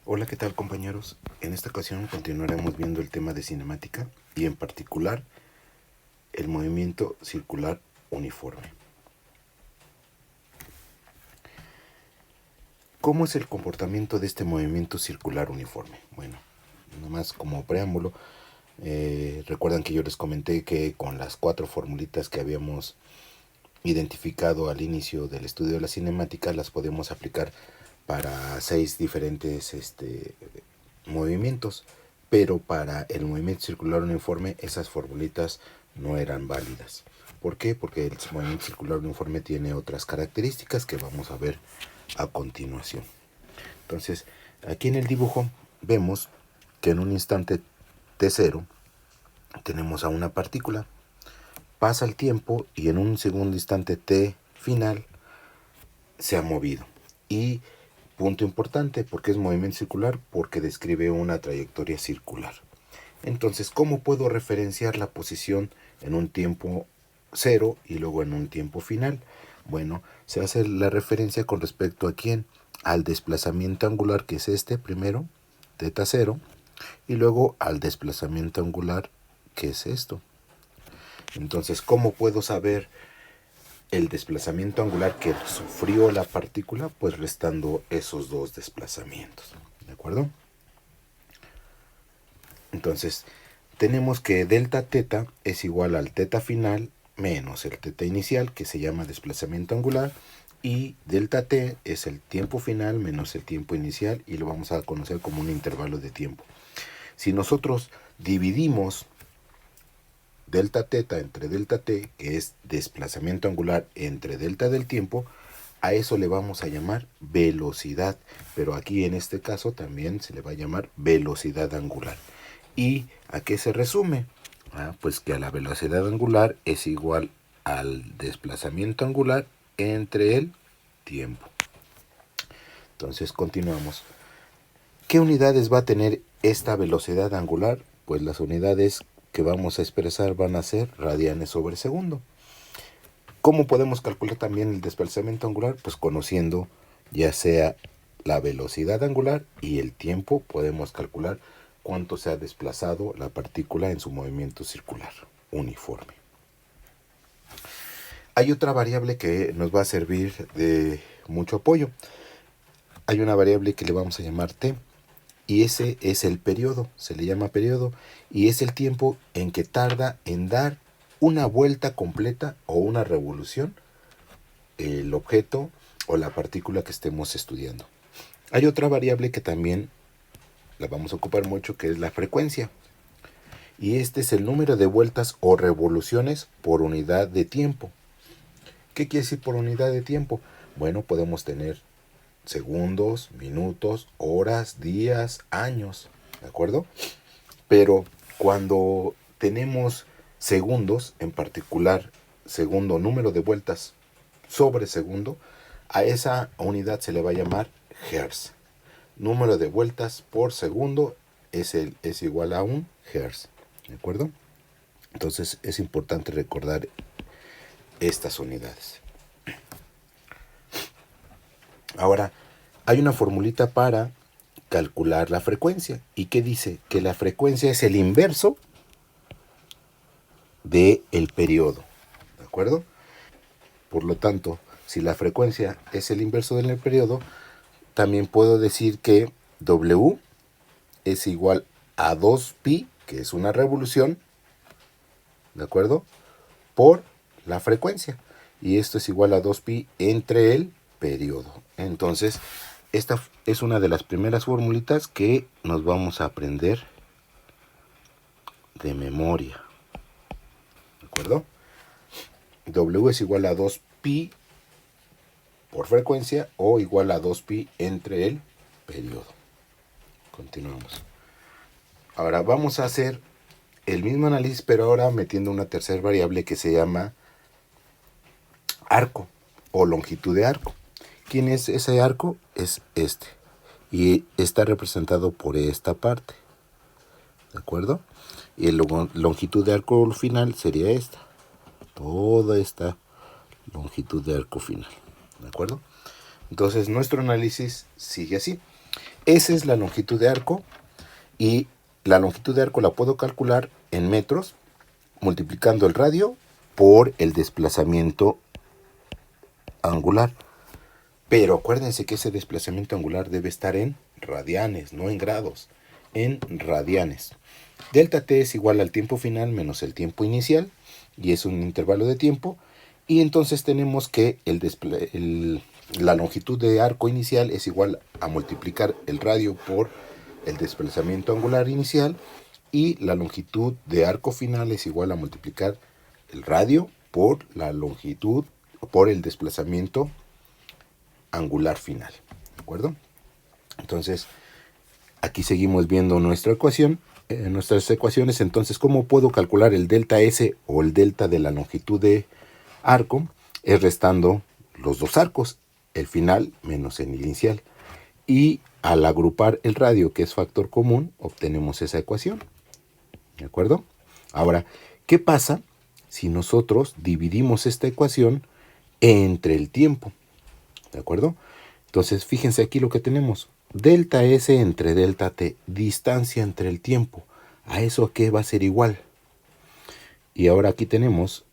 Hola, ¿qué tal compañeros? En esta ocasión continuaremos viendo el tema de cinemática y en particular el movimiento circular uniforme. ¿Cómo es el comportamiento de este movimiento circular uniforme? Bueno, nomás como preámbulo, recuerdan que yo les comenté que con las 4 formulitas que habíamos identificado al inicio del estudio de la cinemática las podemos aplicar para 6 diferentes movimientos, pero para el movimiento circular uniforme esas formulitas no eran válidas. ¿Por qué? Porque el movimiento circular uniforme tiene otras características que vamos a ver a continuación. Entonces, aquí en el dibujo vemos que en un instante t0 tenemos a una partícula, pasa el tiempo y en un segundo instante t final se ha movido. Y punto importante, porque es movimiento circular, porque describe una trayectoria circular. Entonces, ¿cómo puedo referenciar la posición en un tiempo cero y luego en un tiempo final? Bueno, se hace la referencia con respecto a quién, al desplazamiento angular, que es este primero, teta 0, y luego al desplazamiento angular, que es esto. Entonces, ¿cómo puedo saber el desplazamiento angular que sufrió la partícula? Pues restando esos dos desplazamientos, ¿de acuerdo? Entonces, tenemos que delta teta es igual al teta final menos el teta inicial, que se llama desplazamiento angular, y delta t es el tiempo final menos el tiempo inicial, y lo vamos a conocer como un intervalo de tiempo. Si nosotros dividimos delta teta entre delta t, que es desplazamiento angular entre delta del tiempo, a eso le vamos a llamar velocidad, pero aquí en este caso también se le va a llamar velocidad angular. ¿Y a qué se resume? Pues que a la velocidad angular es igual al desplazamiento angular entre el tiempo. Entonces continuamos. ¿Qué unidades va a tener esta velocidad angular? Pues las unidades que vamos a expresar van a ser radianes sobre segundo. ¿Cómo podemos calcular también el desplazamiento angular? Pues conociendo ya sea la velocidad angular y el tiempo, podemos calcular cuánto se ha desplazado la partícula en su movimiento circular uniforme. Hay otra variable que nos va a servir de mucho apoyo. Hay una variable que le vamos a llamar t, y ese es el periodo, se le llama periodo, y es el tiempo en que tarda en dar una vuelta completa o una revolución el objeto o la partícula que estemos estudiando. Hay otra variable que también la vamos a ocupar mucho, que es la frecuencia. Y este es el número de vueltas o revoluciones por unidad de tiempo. ¿Qué quiere decir por unidad de tiempo? Bueno, podemos tener segundos, minutos, horas, días, años, ¿de acuerdo? Pero cuando tenemos segundos, en particular segundo, número de vueltas sobre segundo, a esa unidad se le va a llamar hertz. Número de vueltas por segundo es igual a un hertz, ¿de acuerdo? Entonces es importante recordar estas unidades. Ahora, hay una formulita para calcular la frecuencia. ¿Y qué dice? Que la frecuencia es el inverso del periodo, ¿de acuerdo? Por lo tanto, si la frecuencia es el inverso del periodo, también puedo decir que W es igual a 2pi, que es una revolución, ¿de acuerdo? Por la frecuencia. Y esto es igual a 2pi entre el periodo. Entonces, esta es una de las primeras formulitas que nos vamos a aprender de memoria, ¿de acuerdo? W es igual a 2pi por frecuencia o igual a 2pi entre el periodo. Continuamos. Ahora vamos a hacer el mismo análisis, pero ahora metiendo una tercera variable que se llama arco o longitud de arco. ¿Quién es ese arco? Es este. Y está representado por esta parte, ¿de acuerdo? Y la longitud de arco final sería esta. Toda esta longitud de arco final, ¿de acuerdo? Entonces nuestro análisis sigue así. esa es la longitud de arco, y la longitud de arco la puedo calcular en metros multiplicando el radio por el desplazamiento angular. Pero acuérdense que ese desplazamiento angular debe estar en radianes, no en grados, en radianes. Delta t es igual al tiempo final menos el tiempo inicial, y es un intervalo de tiempo, y entonces tenemos que la longitud de arco inicial es igual a multiplicar el radio por el desplazamiento angular inicial, y la longitud de arco final es igual a multiplicar el radio por la longitud, por el desplazamiento angular final, ¿de acuerdo? Entonces, aquí seguimos viendo nuestra ecuación, nuestras ecuaciones. Entonces, ¿cómo puedo calcular el delta S o el delta de la longitud de arco? Es restando los dos arcos, el final menos el inicial. Y al agrupar el radio, que es factor común, obtenemos esa ecuación, ¿de acuerdo? Ahora, ¿qué pasa si nosotros dividimos esta ecuación entre el tiempo? ¿De acuerdo? Entonces, fíjense aquí lo que tenemos. Delta S entre delta T, distancia entre el tiempo. ¿A eso qué va a ser igual? Y ahora aquí tenemos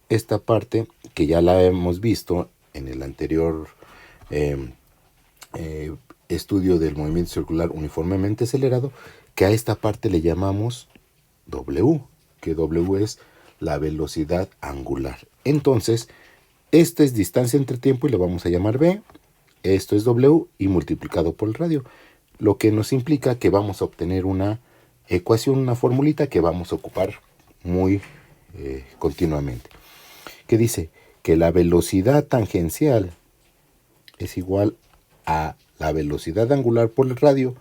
esta parte que ya la hemos visto en el anterior estudio del movimiento circular uniformemente acelerado, que a esta parte le llamamos W, que W es la velocidad angular. Entonces, esta es distancia entre tiempo y le vamos a llamar V. Esto es W y multiplicado por el radio, lo que nos implica que vamos a obtener una ecuación, una formulita que vamos a ocupar muy continuamente, que dice que la velocidad tangencial es igual a la velocidad angular por el radio,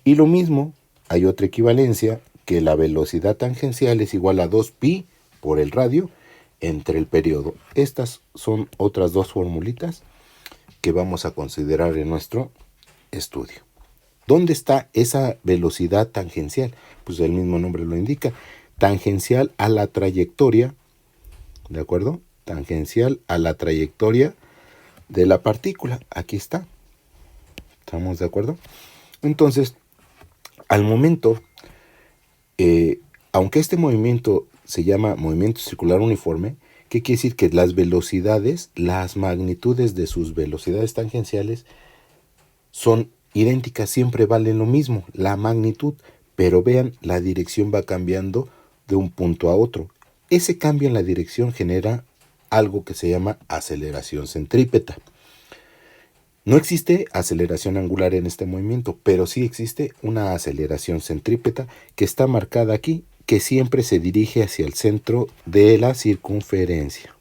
y lo mismo, hay otra equivalencia, que la velocidad tangencial es igual a 2pi por el radio entre el periodo. Estas son otras dos formulitas que vamos a considerar en nuestro estudio. ¿Dónde está esa velocidad tangencial? Pues el mismo nombre lo indica, tangencial a la trayectoria, ¿de acuerdo? Tangencial a la trayectoria de la partícula. Aquí está. ¿Estamos de acuerdo? Entonces, al momento, aunque este movimiento se llama movimiento circular uniforme, ¿qué quiere decir? Que las velocidades, las magnitudes de sus velocidades tangenciales son idénticas, siempre valen lo mismo, la magnitud, pero vean, la dirección va cambiando de un punto a otro. Ese cambio en la dirección genera algo que se llama aceleración centrípeta. No existe aceleración angular en este movimiento, pero sí existe una aceleración centrípeta que está marcada aquí, que siempre se dirige hacia el centro de la circunferencia.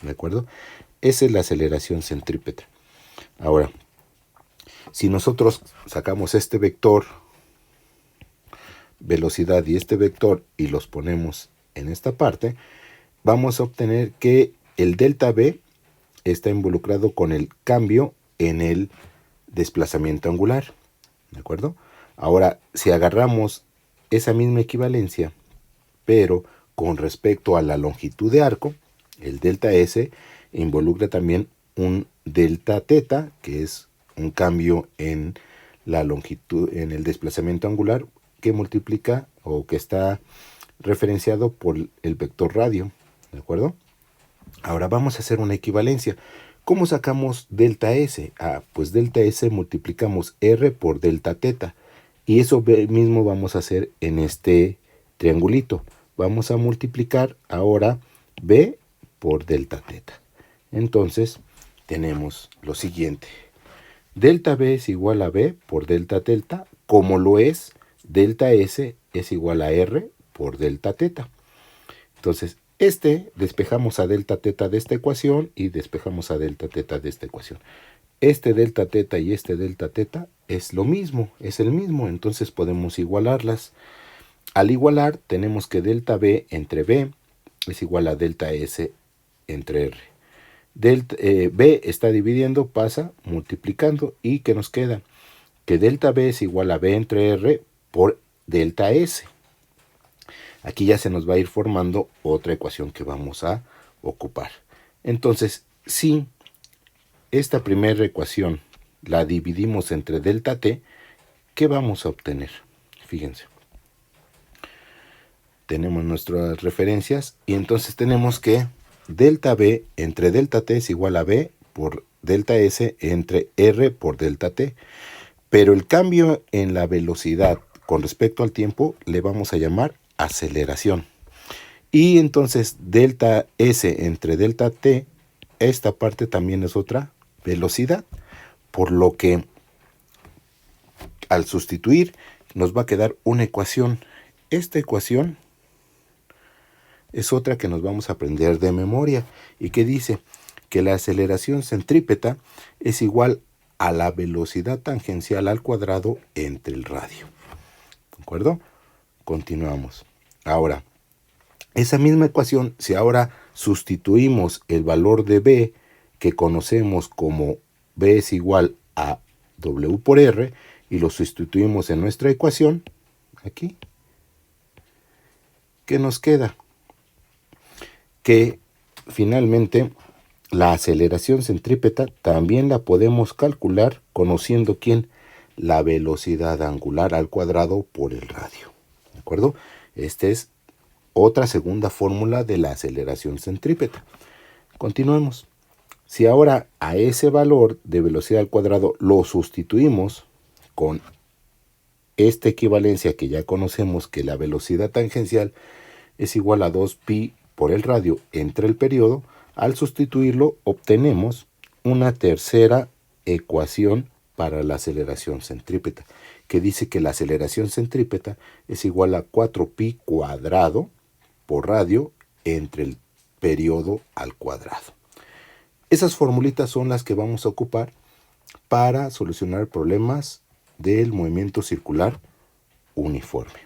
¿De acuerdo? Esa es la aceleración centrípeta. Ahora, si nosotros sacamos este vector velocidad y este vector y los ponemos en esta parte, vamos a obtener que el delta V está involucrado con el cambio en el desplazamiento angular. ¿De acuerdo? Ahora, si agarramos esa misma equivalencia, pero con respecto a la longitud de arco, el delta S involucra también un delta teta, que es un cambio en la longitud, en el desplazamiento angular, que multiplica o que está referenciado por el vector radio. ¿De acuerdo? Ahora vamos a hacer una equivalencia. ¿Cómo sacamos delta S? Pues delta S multiplicamos R por delta teta. Y eso mismo vamos a hacer en este triangulito. Vamos a multiplicar ahora B por delta teta. Entonces tenemos lo siguiente. Delta B es igual a B por delta teta, como lo es delta S es igual a R por delta teta. Entonces, despejamos a delta teta de esta ecuación y despejamos a delta teta de esta ecuación. Este delta teta y este delta teta es lo mismo, es el mismo, entonces podemos igualarlas. Al igualar, tenemos que delta B entre B es igual a delta S entre R. B está dividiendo, pasa multiplicando, y ¿qué nos queda? Que delta B es igual a B entre R por delta S. Aquí ya se nos va a ir formando otra ecuación que vamos a ocupar. Entonces, si esta primera ecuación la dividimos entre delta T, ¿qué vamos a obtener? Fíjense. Tenemos nuestras referencias y entonces tenemos que delta B entre delta T es igual a B por delta S entre R por delta T. Pero el cambio en la velocidad con respecto al tiempo le vamos a llamar aceleración. Y entonces delta S entre delta T, esta parte también es otra velocidad. Por lo que al sustituir nos va a quedar una ecuación. Esta ecuación es otra que nos vamos a aprender de memoria y que dice que la aceleración centrípeta es igual a la velocidad tangencial al cuadrado entre el radio. ¿De acuerdo? Continuamos. Ahora, esa misma ecuación, si ahora sustituimos el valor de B, que conocemos como B es igual a W por R, y lo sustituimos en nuestra ecuación, aquí, ¿qué nos queda? Que finalmente la aceleración centrípeta también la podemos calcular conociendo ¿quién? La velocidad angular al cuadrado por el radio. ¿De acuerdo? Esta es otra segunda fórmula de la aceleración centrípeta. Continuemos. Si ahora a ese valor de velocidad al cuadrado lo sustituimos con esta equivalencia que ya conocemos, que la velocidad tangencial es igual a 2pi por el radio entre el periodo, al sustituirlo obtenemos una tercera ecuación para la aceleración centrípeta, que dice que la aceleración centrípeta es igual a 4pi cuadrado por radio entre el periodo al cuadrado. Esas formulitas son las que vamos a ocupar para solucionar problemas del movimiento circular uniforme.